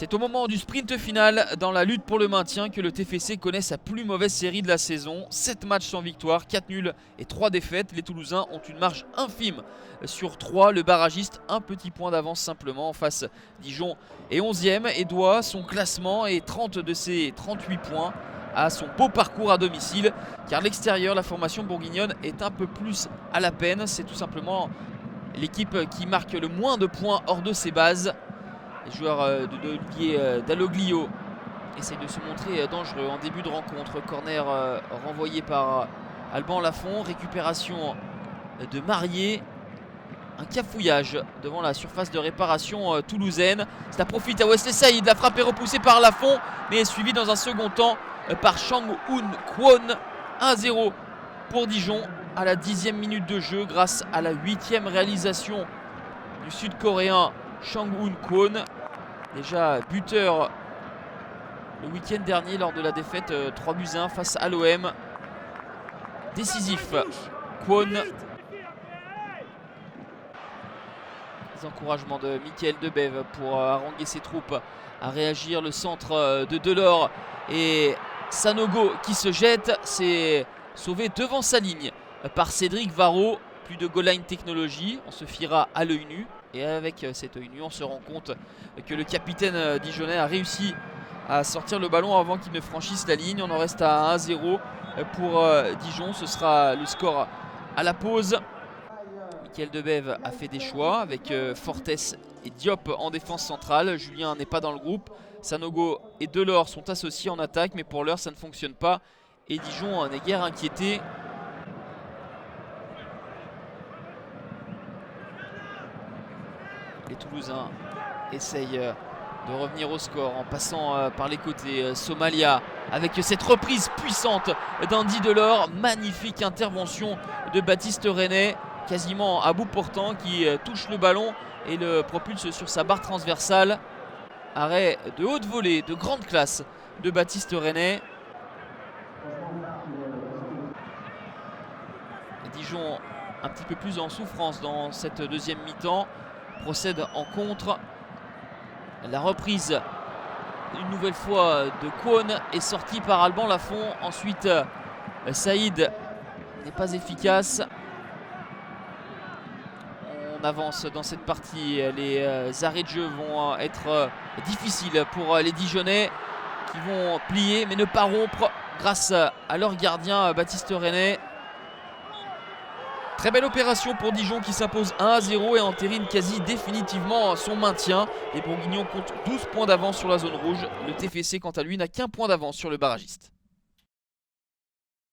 C'est au moment du sprint final dans la lutte pour le maintien que le TFC connaît sa plus mauvaise série de la saison. 7 matchs sans victoire, 4 nuls et 3 défaites. Les Toulousains ont une marge infime sur 3. Le barragiste, un petit point d'avance simplement en face. Dijon est 11e et doit son classement et 30 de ses 38 points à son beau parcours à domicile. Car l'extérieur, la formation bourguignonne est un peu plus à la peine. C'est tout simplement l'équipe qui marque le moins de points hors de ses bases. Les joueurs d'Olivier Dalloglio essayent de se montrer dangereux en début de rencontre. Corner renvoyé par Alban Lafont. Récupération de Marié. Un cafouillage devant la surface de réparation toulousaine. Ça profite à Wesley Saïd. La frappe est repoussée par Lafont, mais est suivie dans un second temps par Chang-Hoon Kwon. 1-0 pour Dijon à la 10e minute de jeu grâce à la 8e réalisation du Sud-Coréen Chang-Hoon Kwon, déjà buteur le week-end dernier lors de la défaite 3-1 face à l'OM. Décisif, Kwon. Les encouragements de Mickaël Debève pour haranguer ses troupes à réagir. Le centre de Delors et Sanogo qui se jette. C'est sauvé devant sa ligne par Cédric Varro. Plus de goal line technologie, on se fiera à l'œil nu. Et avec cet œil nu, on se rend compte que le capitaine dijonnais a réussi à sortir le ballon avant qu'il ne franchisse la ligne. On en reste à 1-0 pour Dijon. Ce sera le score à la pause. Mickaël Debève a fait des choix avec Fortes et Diop en défense centrale. Julien n'est pas dans le groupe. Sanogo et Delors sont associés en attaque, mais pour l'heure ça ne fonctionne pas. Et Dijon n'est guère inquiété. Les Toulousains essayent de revenir au score en passant par les côtés. Somalia avec cette reprise puissante d'Andy Delors. Magnifique intervention de Baptiste René, quasiment à bout portant, qui touche le ballon et le propulse sur sa barre transversale. Arrêt de haute volée, de grande classe de Baptiste René. Dijon un petit peu plus en souffrance dans cette deuxième mi-temps. Procède en contre. La reprise une nouvelle fois de Kwon est sortie par Alban Lafont. Ensuite Saïd n'est pas efficace. On avance dans cette partie. Les arrêts de jeu vont être difficiles pour les Dijonnais qui vont plier mais ne pas rompre grâce à leur gardien Baptiste René. Très belle opération pour Dijon qui s'impose 1-0 et entérine quasi définitivement son maintien. Les Bourguignons comptent 12 points d'avance sur la zone rouge. Le TFC quant à lui n'a qu'un point d'avance sur le barragiste.